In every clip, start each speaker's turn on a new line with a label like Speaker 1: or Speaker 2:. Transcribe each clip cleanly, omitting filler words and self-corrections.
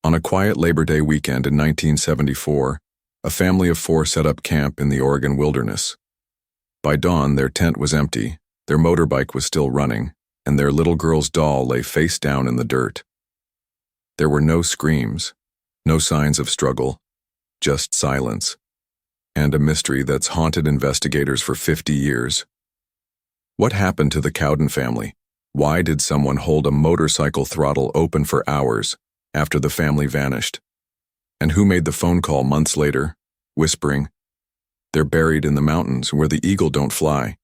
Speaker 1: On a quiet Labor Day weekend in 1974, a family of 4 set up camp in the Oregon wilderness. By dawn, their tent was empty, their motorbike was still running, and their little girl's doll lay face down in the dirt. There were no screams, no signs of struggle, just silence, and a mystery that's haunted investigators for 50 years. What happened to the Cowden family? Why did someone hold a motorcycle throttle open for hours after the family vanished? And who made the phone call months later, whispering, "They're buried in the mountains where the eagle don't fly"?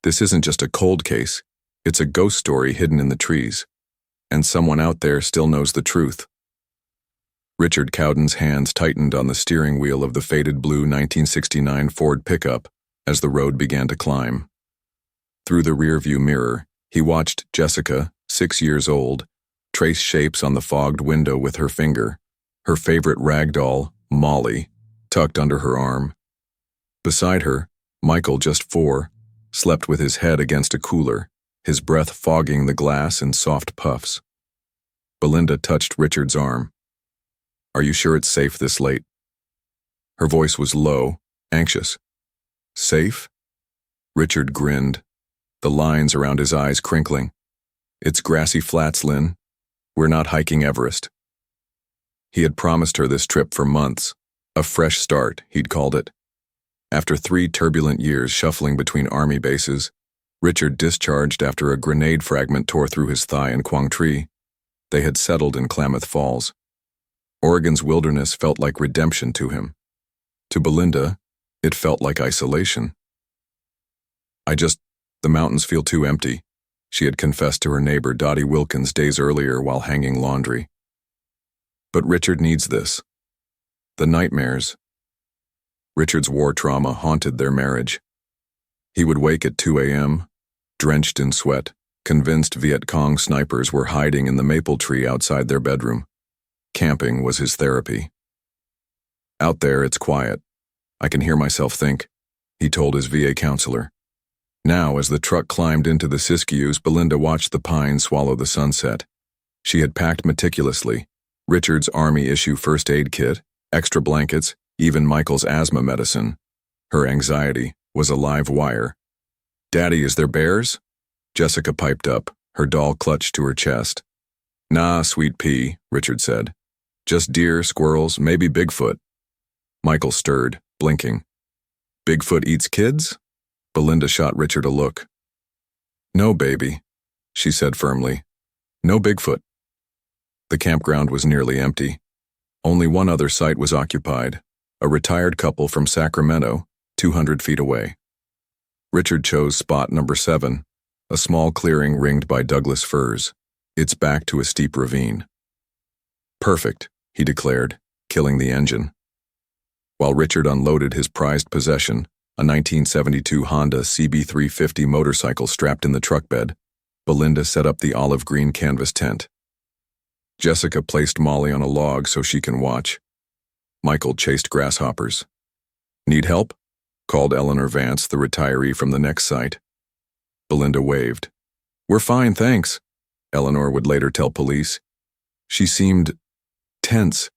Speaker 1: This isn't just a cold case, it's a ghost story hidden in the trees, and someone out there still knows the truth. Richard Cowden's hands tightened on the steering wheel of the faded blue 1969 Ford pickup as the road began to climb. Through the rearview mirror, he watched Jessica, 6 years old, trace shapes on the fogged window with her finger, her favorite rag doll, Molly, tucked under her arm. Beside her, Michael, just 4, slept with his head against a cooler, his breath fogging the glass in soft puffs. Belinda touched Richard's arm. "Are you sure it's safe this late?" Her voice was low, anxious. "Safe?" Richard grinned, the lines around his eyes crinkling. "It's grassy flats, Lynn. We're not hiking Everest." He had promised her this trip for months. A fresh start, he'd called it. After 3 turbulent years shuffling between army bases, Richard discharged after a grenade fragment tore through his thigh in Quang Tri. They had settled in Klamath Falls. Oregon's wilderness felt like redemption to him. To Belinda, it felt like isolation. The mountains feel too empty," she had confessed to her neighbor Dottie Wilkins days earlier while hanging laundry. But Richard needs this. The nightmares. Richard's war trauma haunted their marriage. He would wake at 2 a.m., drenched in sweat, convinced Viet Cong snipers were hiding in the maple tree outside their bedroom. Camping was his therapy. "Out there, it's quiet. I can hear myself think," he told his VA counselor. Now, as the truck climbed into the Siskiyous, Belinda watched the pines swallow the sunset. She had packed meticulously, Richard's Army-issue first aid kit, extra blankets, even Michael's asthma medicine. Her anxiety was a live wire. "Daddy, is there bears?" Jessica piped up, her doll clutched to her chest. "Nah, sweet pea," Richard said. "Just deer, squirrels, maybe Bigfoot." Michael stirred, blinking. "Bigfoot eats kids?" Belinda shot Richard a look. "No, baby," she said firmly. "No Bigfoot." The campground was nearly empty. Only one other site was occupied, a retired couple from Sacramento, 200 feet away. Richard chose spot number 7, a small clearing ringed by Douglas firs, its back to a steep ravine. "Perfect," he declared, killing the engine. While Richard unloaded his prized possession, a 1972 Honda CB350 motorcycle strapped in the truck bed, Belinda set up the olive green canvas tent. Jessica placed Molly on a log so she can watch. Michael chased grasshoppers. "Need help?" called Eleanor Vance, the retiree from the next site. Belinda waved. "We're fine, thanks," Eleanor would later tell police. She seemed tense,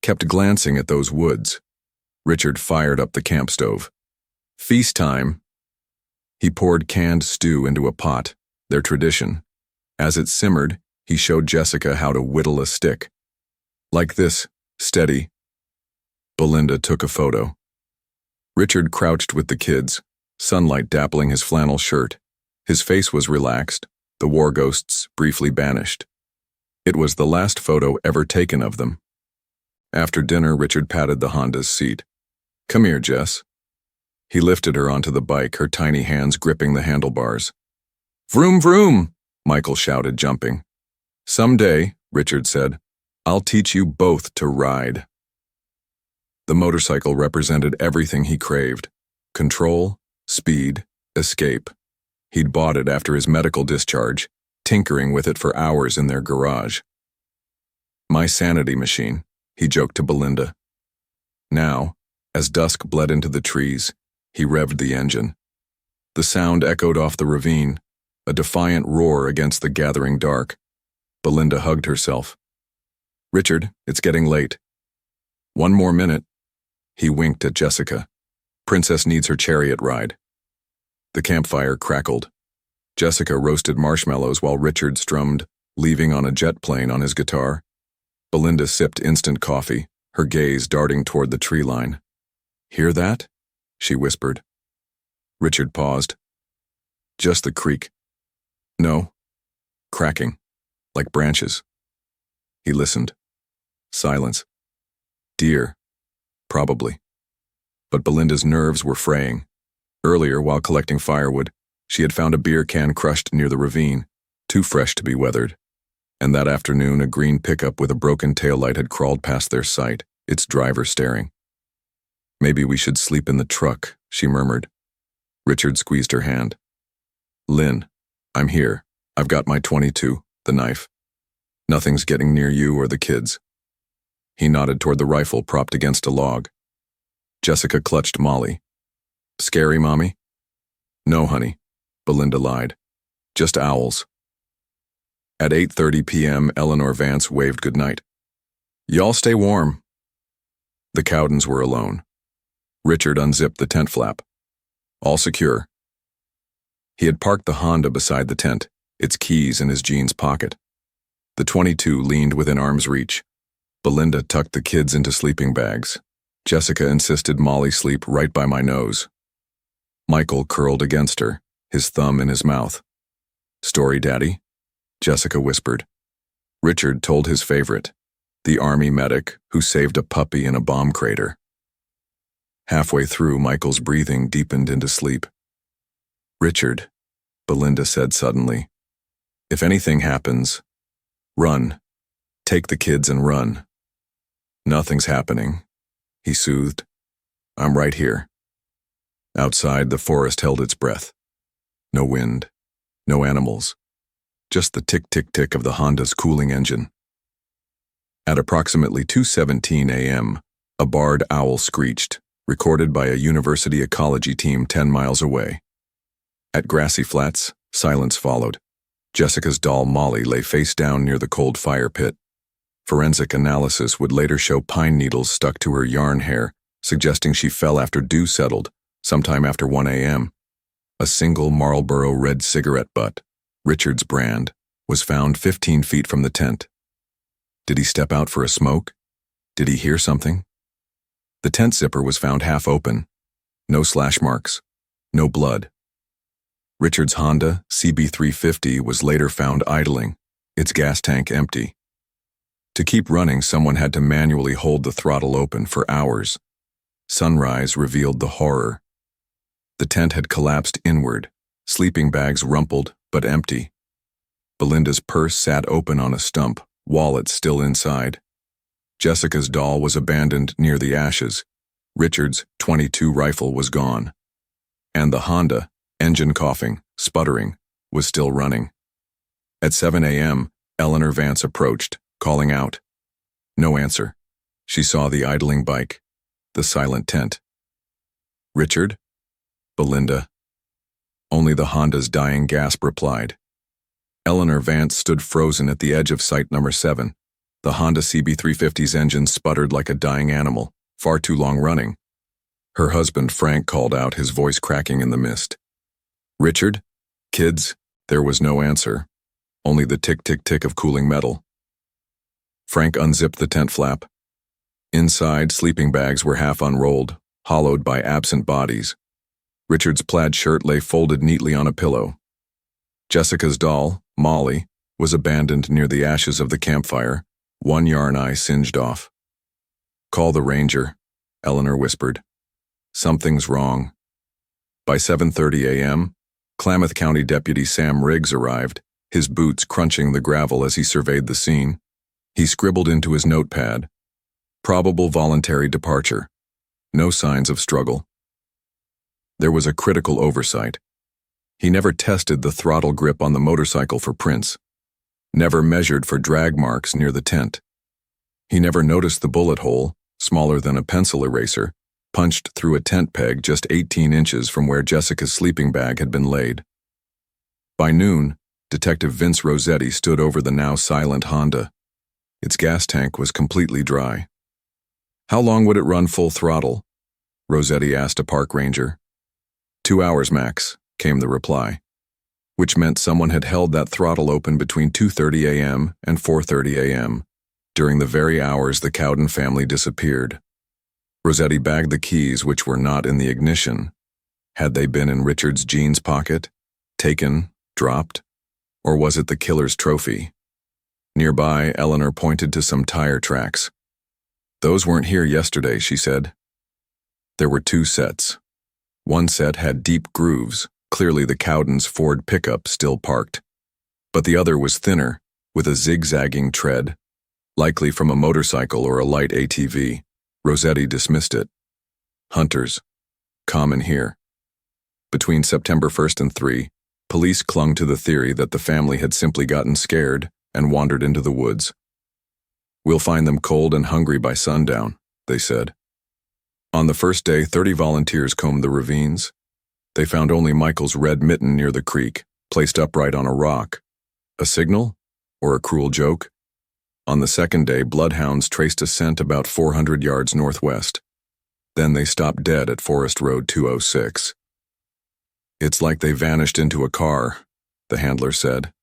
Speaker 1: kept glancing at those woods. Richard fired up the camp stove. "Feast time." He poured canned stew into a pot, their tradition. As it simmered, he showed Jessica how to whittle a stick. "Like this, steady." Belinda took a photo. Richard crouched with the kids, sunlight dappling his flannel shirt. His face was relaxed, the war ghosts briefly banished. It was the last photo ever taken of them. After dinner, Richard patted the Honda's seat. "Come here, Jess." He lifted her onto the bike, her tiny hands gripping the handlebars. "Vroom, vroom," Michael shouted, jumping. "Someday," Richard said, "I'll teach you both to ride." The motorcycle represented everything he craved: control, speed, escape. He'd bought it after his medical discharge, tinkering with it for hours in their garage. "My sanity machine," he joked to Belinda. Now, as dusk bled into the trees, he revved the engine. The sound echoed off the ravine, a defiant roar against the gathering dark. Belinda hugged herself. Richard, it's getting late. 1 more minute. He winked at Jessica. Princess needs her chariot ride. The campfire crackled. Jessica roasted marshmallows while Richard strummed Leaving on a jet plane on his guitar. Belinda sipped instant coffee, her gaze darting toward the tree line. Hear that? She whispered. Richard paused. Just the creak. No. Cracking. Like branches. He listened. Silence. Deer. Probably. But Belinda's nerves were fraying. Earlier, while collecting firewood, she had found a beer can crushed near the ravine, too fresh to be weathered. And that afternoon, a green pickup with a broken taillight had crawled past their sight, its driver staring. Maybe we should sleep in the truck, she murmured. Richard squeezed her hand. Lynn, I'm here. I've got my .22, the knife. Nothing's getting near you or the kids. He nodded toward the rifle propped against a log. Jessica clutched Molly. Scary, Mommy? No, honey, Belinda lied. Just owls. At 8:30 p.m., Eleanor Vance waved goodnight. Y'all stay warm. The Cowdens were alone. Richard unzipped the tent flap. All secure. He had parked the Honda beside the tent, its keys in his jeans pocket. The .22 leaned within arm's reach. Belinda tucked the kids into sleeping bags. Jessica insisted Molly sleep right by my nose. Michael curled against her, his thumb in his mouth. Story, Daddy? Jessica whispered. Richard told his favorite, the army medic who saved a puppy in a bomb crater. Halfway through, Michael's breathing deepened into sleep. Richard, Belinda said suddenly, if anything happens, run. Take the kids and run. Nothing's happening, he soothed. I'm right here. Outside, the forest held its breath. No wind, no animals. Just the tick-tick-tick of the Honda's cooling engine. At approximately 2:17 a.m., a barred owl screeched, recorded by a university ecology team 10 miles away. At grassy flats, silence followed. Jessica's doll Molly lay face down near the cold fire pit. Forensic analysis would later show pine needles stuck to her yarn hair, suggesting she fell after dew settled, sometime after 1 a.m. A single Marlboro red cigarette butt, Richard's brand, was found 15 feet from the tent. Did he step out for a smoke? Did he hear something? The tent zipper was found half open. No slash marks. No blood. Richard's Honda CB350 was later found idling, its gas tank empty. To keep running, someone had to manually hold the throttle open for hours. Sunrise revealed the horror. The tent had collapsed inward, sleeping bags rumpled but empty. Belinda's purse sat open on a stump, wallet still inside. Jessica's doll was abandoned near the ashes. Richard's .22 rifle was gone. And the Honda, engine coughing, sputtering, was still running. At 7 a.m., Eleanor Vance approached, calling out. No answer. She saw the idling bike, the silent tent. Richard? Belinda. Only the Honda's dying gasp replied. Eleanor Vance stood frozen at the edge of site number 7. The Honda CB350's engine sputtered like a dying animal, far too long running. Her husband Frank called out, his voice cracking in the mist. Richard? Kids? There was no answer, only the tick-tick-tick of cooling metal. Frank unzipped the tent flap. Inside, sleeping bags were half unrolled, hollowed by absent bodies. Richard's plaid shirt lay folded neatly on a pillow. Jessica's doll, Molly, was abandoned near the ashes of the campfire, one yarn eye singed off. Call the ranger, Eleanor whispered. Something's wrong. By 7:30 a.m., Klamath County Deputy Sam Riggs arrived, his boots crunching the gravel as he surveyed the scene. He scribbled into his notepad, probable voluntary departure. No signs of struggle. There was a critical oversight. He never tested the throttle grip on the motorcycle for prints, never measured for drag marks near the tent. He never noticed the bullet hole, smaller than a pencil eraser, punched through a tent peg just 18 inches from where Jessica's sleeping bag had been laid. By noon, Detective Vince Rossetti stood over the now silent Honda. Its gas tank was completely dry. "How long would it run full throttle?" Rossetti asked a park ranger. 2 hours max, came the reply, which meant someone had held that throttle open between 2:30 a.m. and 4:30 a.m., during the very hours the Cowden family disappeared. Rossetti bagged the keys, which were not in the ignition. Had they been in Richard's jeans pocket? Taken? Dropped? Or was it the killer's trophy? Nearby, Eleanor pointed to some tire tracks. "Those weren't here yesterday," she said. There were 2 sets. One set had deep grooves, clearly the Cowden's Ford pickup still parked. But the other was thinner, with a zigzagging tread, likely from a motorcycle or a light ATV. Rossetti dismissed it. Hunters. Common here. Between September 1st and 3, police clung to the theory that the family had simply gotten scared and wandered into the woods. "We'll find them cold and hungry by sundown," they said. On the first day, 30 volunteers combed the ravines. They found only Michael's red mitten near the creek, placed upright on a rock. A signal? Or a cruel joke? On the second day, bloodhounds traced a scent about 400 yards northwest. Then they stopped dead at Forest Road 206. "It's like they vanished into a car," the handler said.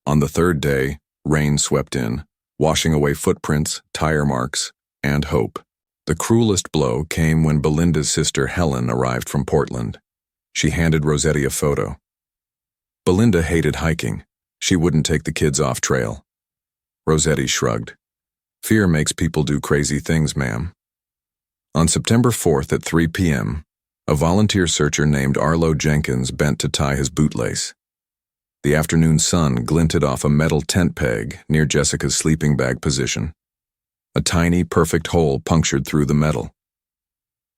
Speaker 1: On the third day, rain swept in, washing away footprints, tire marks, and hope. The cruelest blow came when Belinda's sister Helen arrived from Portland. She handed Rossetti a photo. Belinda hated hiking. She wouldn't take the kids off trail. Rossetti shrugged. "Fear makes people do crazy things, ma'am." On September 4th at 3 p.m., a volunteer searcher named Arlo Jenkins bent to tie his bootlace. The afternoon sun glinted off a metal tent peg near Jessica's sleeping bag position. A tiny, perfect hole punctured through the metal.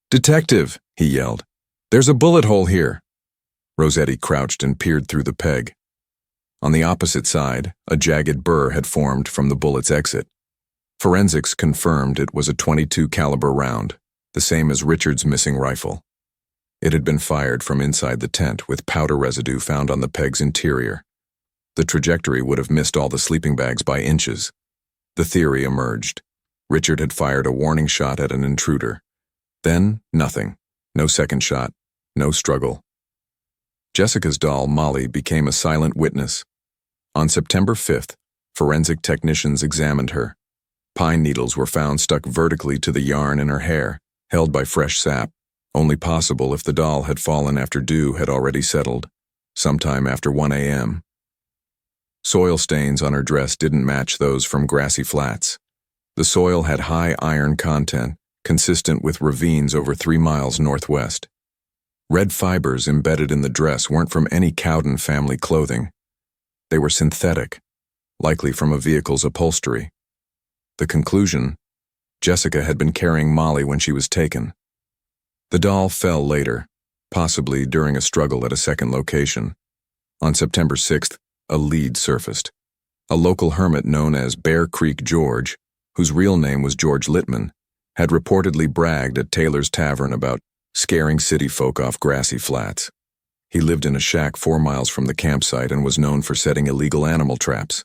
Speaker 1: "Detective," he yelled. "There's a bullet hole here." Rossetti crouched and peered through the peg. On the opposite side, a jagged burr had formed from the bullet's exit. Forensics confirmed it was a .22 caliber round, the same as Richard's missing rifle. It had been fired from inside the tent with powder residue found on the peg's interior. The trajectory would have missed all the sleeping bags by inches. The theory emerged. Richard had fired a warning shot at an intruder. Then, nothing. No second shot. No struggle. Jessica's doll, Molly, became a silent witness. On September 5th, forensic technicians examined her. Pine needles were found stuck vertically to the yarn in her hair, held by fresh sap, only possible if the doll had fallen after dew had already settled, sometime after 1 a.m. Soil stains on her dress didn't match those from grassy flats. The soil had high iron content, consistent with ravines over 3 miles northwest. Red fibers embedded in the dress weren't from any Cowden family clothing. They were synthetic, likely from a vehicle's upholstery. The conclusion: Jessica had been carrying Molly when she was taken. The doll fell later, possibly during a struggle at a second location. On September 6th, a lead surfaced. A local hermit known as Bear Creek George, whose real name was George Littman, had reportedly bragged at Taylor's Tavern about scaring city folk off grassy flats. He lived in a shack 4 miles from the campsite and was known for setting illegal animal traps.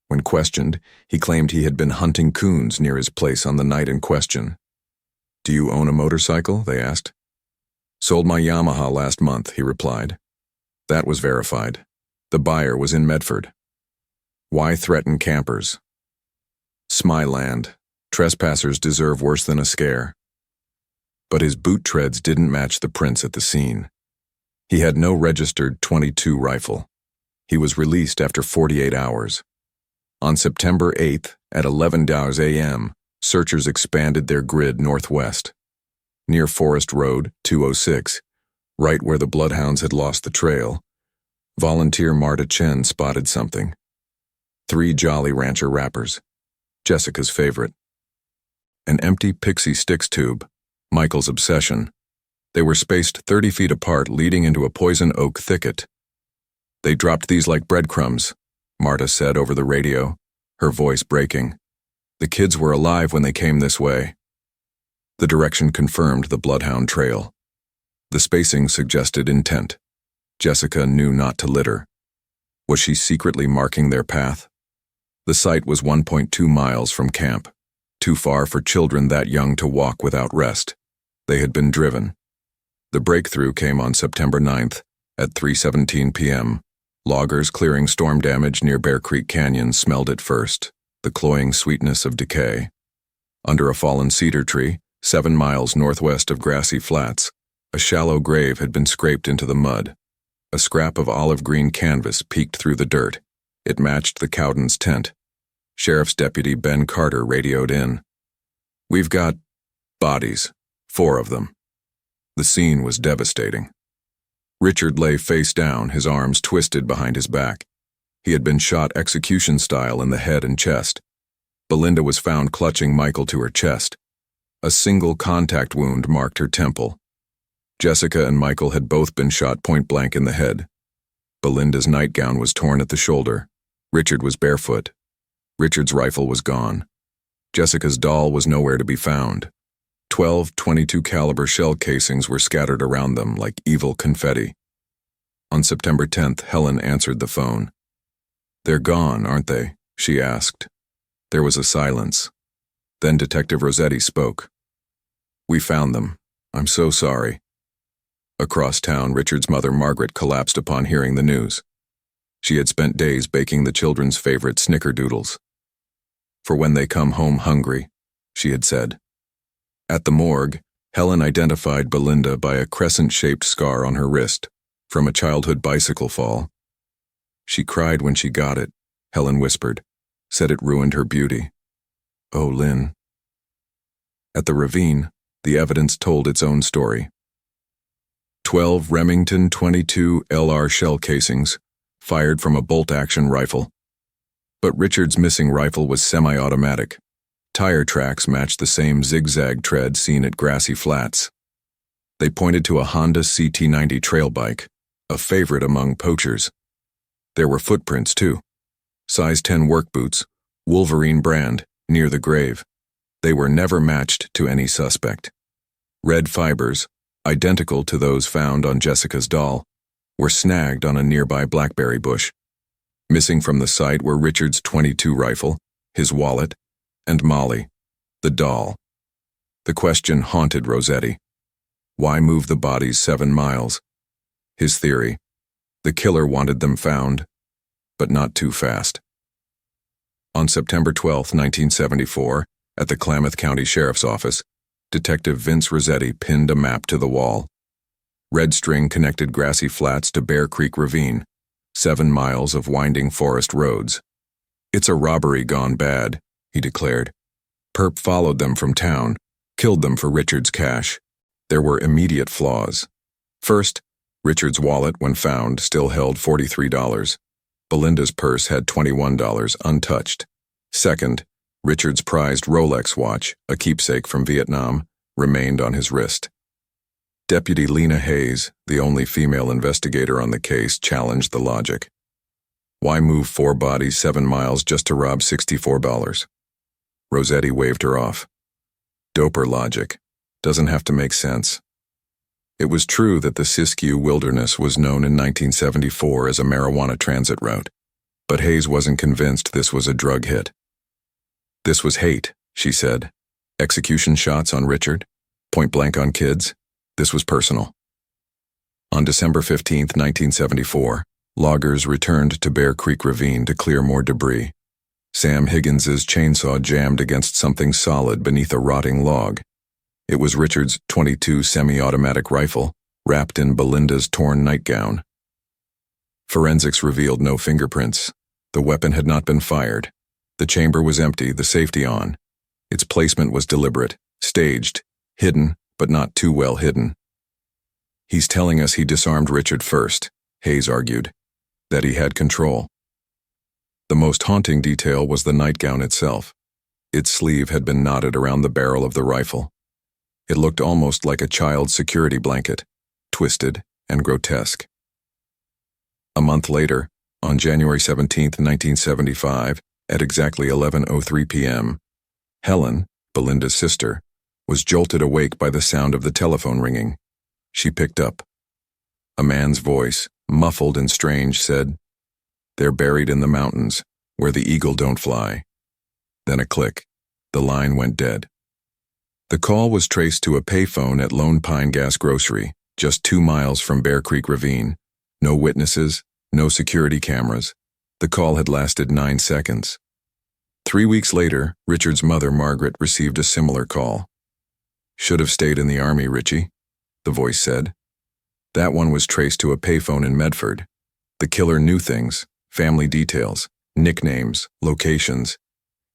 Speaker 1: When questioned, he claimed he had been hunting coons near his place on the night in question. "Do you own a motorcycle?" they asked. "Sold my Yamaha last month," he replied. That was verified. The buyer was in Medford. Why threaten campers? Smyland. Trespassers deserve worse than a scare. But his boot treads didn't match the prints at the scene. He had no registered .22 rifle. He was released after 48 hours. On September 8th at 11 a.m., searchers expanded their grid northwest. Near Forest Road 206, right where the bloodhounds had lost the trail, volunteer Marta Chen spotted something. 3 Jolly Rancher wrappers, Jessica's favorite. An empty Pixie Sticks tube, Michael's obsession. They were spaced 30 feet apart, leading into a poison oak thicket. "They dropped these like breadcrumbs," Marta said over the radio, her voice breaking. "The kids were alive when they came this way." The direction confirmed the bloodhound trail. The spacing suggested intent. Jessica knew not to litter. Was she secretly marking their path? The site was 1.2 miles from camp, too far for children that young to walk without rest. They had been driven. The breakthrough came on September 9th at 3:17 p.m. Loggers clearing storm damage near Bear Creek Canyon smelled it first, the cloying sweetness of decay. Under a fallen cedar tree, 7 miles northwest of Grassy Flats, a shallow grave had been scraped into the mud. A scrap of olive green canvas peeked through the dirt. It matched the Cowden's tent. Sheriff's Deputy Ben Carter radioed in. "We've got bodies, 4 of them." The scene was devastating. Richard lay face down, his arms twisted behind his back. He had been shot execution style in the head and chest. Belinda was found clutching Michael to her chest. A single contact wound marked her temple. Jessica and Michael had both been shot point blank in the head. Belinda's nightgown was torn at the shoulder. Richard was barefoot. Richard's rifle was gone. Jessica's doll was nowhere to be found. 12 .22 caliber shell casings were scattered around them like evil confetti. On September 10th, Helen answered the phone. "They're gone, aren't they?" she asked. There was a silence. Then Detective Rossetti spoke. "We found them. I'm so sorry." Across town, Richard's mother, Margaret, collapsed upon hearing the news. She had spent days baking the children's favorite snickerdoodles. "For when they come home hungry," she had said. At the morgue, Helen identified Belinda by a crescent-shaped scar on her wrist, from a childhood bicycle fall. "She cried when she got it," Helen whispered, said it ruined her beauty. "Oh, Lynn." At the ravine, the evidence told its own story. 12 Remington .22 LR shell casings, fired from a bolt-action rifle. But Richard's missing rifle was semi-automatic. Tire tracks matched the same zigzag tread seen at Grassy Flats. They pointed to a Honda CT90 trail bike, a favorite among poachers. There were footprints, too. Size 10 work boots, Wolverine brand, near the grave. They were never matched to any suspect. Red fibers, identical to those found on Jessica's doll, were snagged on a nearby blackberry bush. Missing from the site were Richard's .22 rifle, his wallet, and Molly, the doll. The question haunted Rossetti. Why move the bodies 7 miles? His theory: the killer wanted them found, but not too fast. On September 12, 1974, at the Klamath County Sheriff's Office, Detective Vince Rossetti pinned a map to the wall. Red string connected Grassy Flats to Bear Creek Ravine, 7 miles of winding forest roads. "It's a robbery gone bad," he declared. "Perp followed them from town, killed them for Richard's cash." There were immediate flaws. First, Richard's wallet, when found, still held $43. Belinda's purse had $21 untouched. Second, Richard's prized Rolex watch, a keepsake from Vietnam, remained on his wrist. Deputy Lena Hayes, the only female investigator on the case, challenged the logic. Why move 4 bodies 7 miles just to rob $64? Rossetti waved her off. Doper logic. Doesn't have to make sense. It was true that the Siskiyou Wilderness was known in 1974 as a marijuana transit route, but Hayes wasn't convinced this was a drug hit. "This was hate," she said. "Execution shots on Richard, point blank on kids. This was personal." On December 15, 1974, loggers returned to Bear Creek Ravine to clear more debris. Sam Higgins's chainsaw jammed against something solid beneath a rotting log. It was Richard's .22 semi-automatic rifle, wrapped in Belinda's torn nightgown. Forensics revealed no fingerprints. The weapon had not been fired. The chamber was empty, the safety on. Its placement was deliberate, staged, hidden, but not too well hidden. "He's telling us he disarmed Richard first," Hayes argued, "that he had control." The most haunting detail was the nightgown itself. Its sleeve had been knotted around the barrel of the rifle. It looked almost like a child's security blanket, twisted and grotesque. A month later, on January 17, 1975, at exactly 11:03 p.m., Helen, Belinda's sister, was jolted awake by the sound of the telephone ringing. She picked up. A man's voice, muffled and strange, said, "They're buried in the mountains. where the eagle don't fly. Then a click. The line went dead. The call was traced to a payphone at Lone Pine Gas Grocery, just 2 miles from Bear Creek Ravine. No witnesses, no security cameras. The call had lasted 9 seconds. 3 weeks later, Richard's mother, Margaret, received a similar call. "Should have stayed in the Army, Richie," the voice said. That one was traced to a payphone in Medford. The killer knew things, family details, nicknames, locations.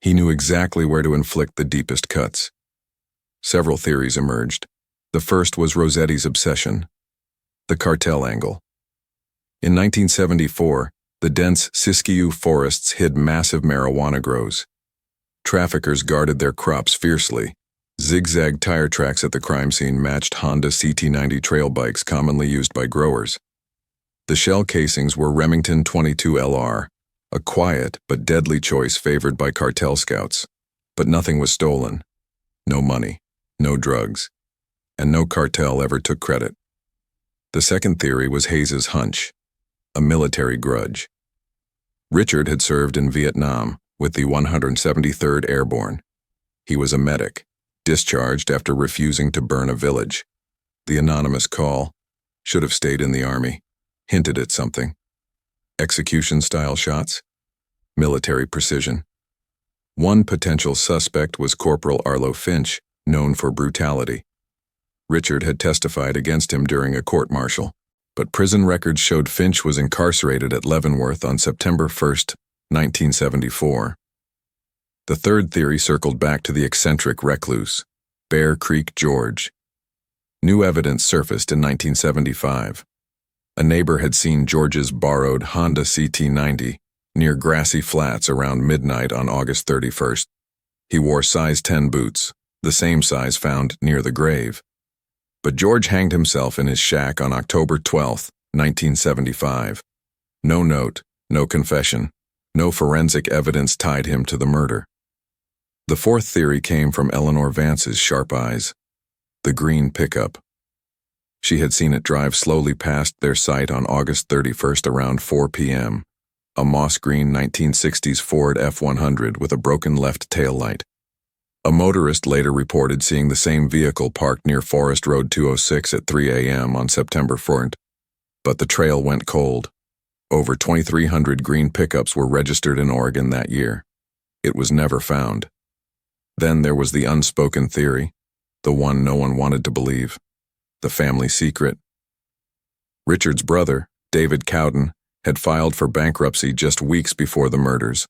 Speaker 1: He knew exactly where to inflict the deepest cuts. Several theories emerged. The first was Rossetti's obsession. The cartel angle. In 1974, the dense Siskiyou forests hid massive marijuana grows. Traffickers guarded their crops fiercely. Zigzag tire tracks at the crime scene matched Honda CT90 trail bikes commonly used by growers. The shell casings were Remington 22 LR, a quiet but deadly choice favored by cartel scouts. But nothing was stolen. No money, no drugs, and no cartel ever took credit. The second theory was Hayes's hunch, a military grudge. Richard had served in Vietnam with the 173rd Airborne. He was a medic, discharged after refusing to burn a village. The anonymous call, "Should have stayed in the Army," hinted at something. Execution-style shots? Military precision. One potential suspect was Corporal Arlo Finch, known for brutality. Richard had testified against him during a court-martial, but prison records showed Finch was incarcerated at Leavenworth on September 1, 1974. The third theory circled back to the eccentric recluse, Bear Creek George. New evidence surfaced in 1975. A neighbor had seen George's borrowed Honda CT90 near grassy flats around midnight on August 31st. He wore size 10 boots, the same size found near the grave. But George hanged himself in his shack on October 12, 1975. No note, no confession, no forensic evidence tied him to the murder. The fourth theory came from Eleanor Vance's sharp eyes. The green pickup. She had seen it drive slowly past their site on August 31st around 4 p.m., a moss-green 1960s Ford F-100 with a broken left taillight. A motorist later reported seeing the same vehicle parked near Forest Road 206 at 3 a.m. on September 4th, but the trail went cold. Over 2,300 green pickups were registered in Oregon that year. It was never found. Then there was the unspoken theory, the one no one wanted to believe, the family secret. Richard's brother, David Cowden, had filed for bankruptcy just weeks before the murders.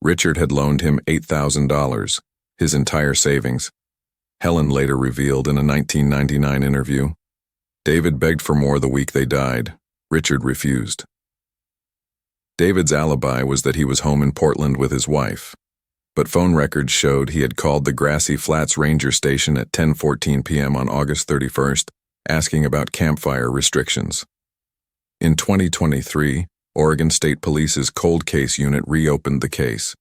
Speaker 1: Richard had loaned him $8,000, his entire savings. Helen later revealed in a 1999 interview. David begged for more the week they died. Richard refused. David's alibi was that he was home in Portland with his wife, but phone records showed he had called the Grassy Flats Ranger Station at 10:14 p.m. on August 31st, asking about campfire restrictions. In 2023, Oregon State Police's cold case unit reopened the case.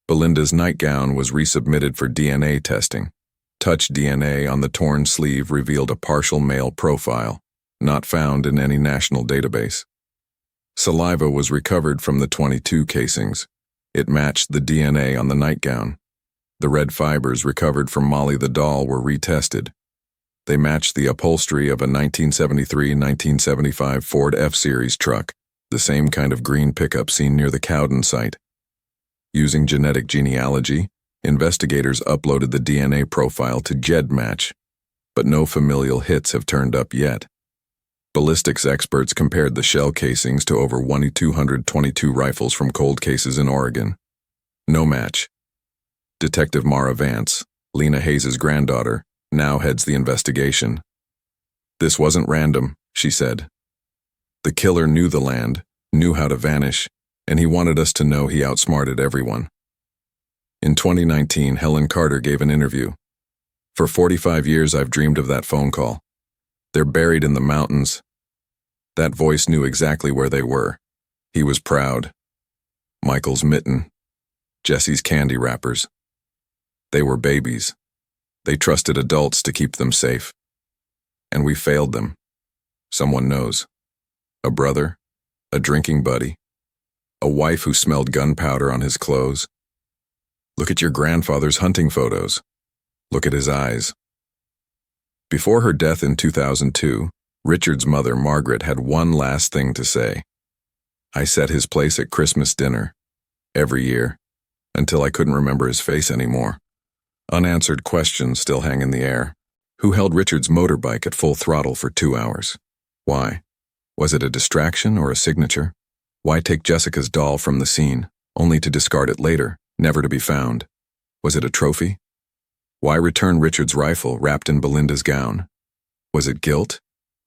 Speaker 1: Belinda's nightgown was resubmitted for DNA testing. Touch DNA on the torn sleeve revealed a partial male profile, not found in any national database. Saliva was recovered from the 22 casings. It matched the DNA on the nightgown. The red fibers recovered from Molly the doll were retested. They matched the upholstery of a 1973-1975 Ford F-Series truck, the same kind of green pickup seen near the Cowden site. Using genetic genealogy, investigators uploaded the DNA profile to GEDmatch, but no familial hits have turned up yet. Ballistics experts compared the shell casings to over 222 rifles from cold cases in Oregon. No match. Detective Mara Vance, Lena Hayes' granddaughter, now heads the investigation. "This wasn't random," she said. "The killer knew the land, knew how to vanish, and he wanted us to know he outsmarted everyone." In 2019, Helen Carter gave an interview. "For 45 years I've dreamed of that phone call. They're buried in the mountains." That voice knew exactly where they were. He was proud. Michael's mitten. Jesse's candy wrappers. They were babies. They trusted adults to keep them safe. And we failed them. Someone knows. A brother, a drinking buddy, A wife who smelled gunpowder on his clothes. Look at your grandfather's hunting photos. Look at his eyes. Before her death in 2002, Richard's mother, Margaret, had one last thing to say. I set his place at Christmas dinner, every year, until I couldn't remember his face anymore. Unanswered questions still hang in the air. Who held Richard's motorbike at full throttle for 2 hours? Why? Was it a distraction or a signature? Why take Jessica's doll from the scene, only to discard it later, never to be found? Was it a trophy? Why return Richard's rifle wrapped in Belinda's gown? Was it guilt?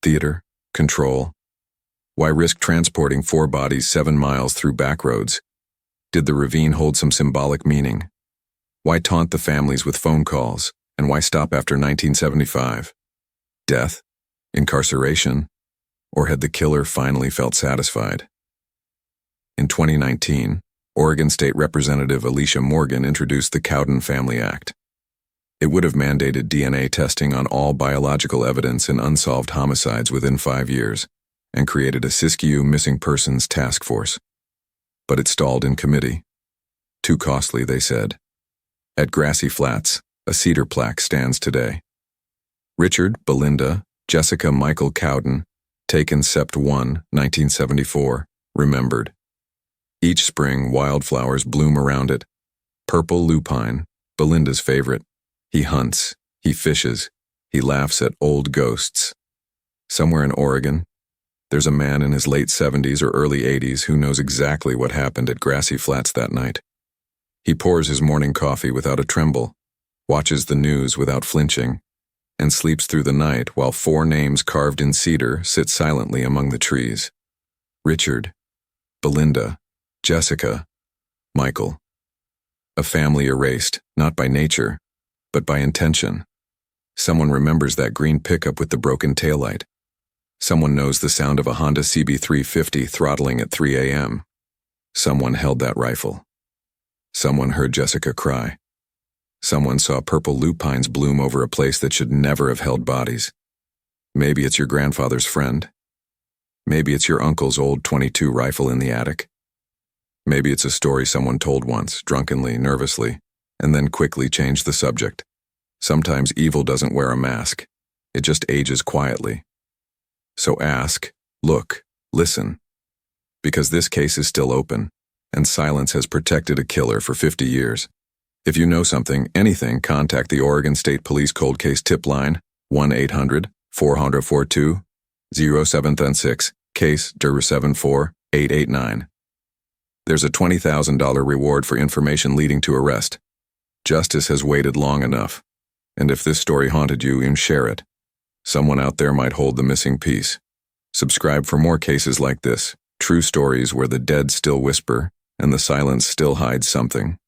Speaker 1: Theater? Control? Why risk transporting 4 bodies 7 miles through back roads? Did the ravine hold some symbolic meaning? Why taunt the families with phone calls, and why stop after 1975? Death? Incarceration? Or had the killer finally felt satisfied? In 2019, Oregon State Representative Alicia Morgan introduced the Cowden Family Act. It would have mandated DNA testing on all biological evidence in unsolved homicides within 5 years, and created a Siskiyou Missing Persons Task Force. But it stalled in committee. Too costly, they said. At Grassy Flats, a cedar plaque stands today. Richard, Belinda, Jessica Michael Cowden, taken Sept 1, 1974, remembered. Each spring, wildflowers bloom around it. Purple lupine, Belinda's favorite. He hunts, he fishes, he laughs at old ghosts. Somewhere in Oregon, there's a man in his late 70s or early 80s who knows exactly what happened at Grassy Flats that night. He pours his morning coffee without a tremble, watches the news without flinching, and sleeps through the night while 4 names carved in cedar sit silently among the trees. Richard, Belinda, Jessica, Michael. A family erased, not by nature, but by intention. Someone remembers that green pickup with the broken taillight. Someone knows the sound of a Honda CB350 throttling at 3 a.m. Someone held that rifle. Someone heard Jessica cry. Someone saw purple lupines bloom over a place that should never have held bodies. Maybe it's your grandfather's friend. Maybe it's your uncle's old .22 rifle in the attic. Maybe it's a story someone told once, drunkenly, nervously, and then quickly changed the subject. Sometimes evil doesn't wear a mask. It just ages quietly. So ask, look, listen. Because this case is still open, and silence has protected a killer for 50 years. If you know something, anything, contact the Oregon State Police Cold Case Tip Line, 1-800-442-0736, case DR74889. There's a $20,000 reward for information leading to arrest. Justice has waited long enough, and if this story haunted you, share it. Someone out there might hold the missing piece. Subscribe for more cases like this, true stories where the dead still whisper and the silence still hides something.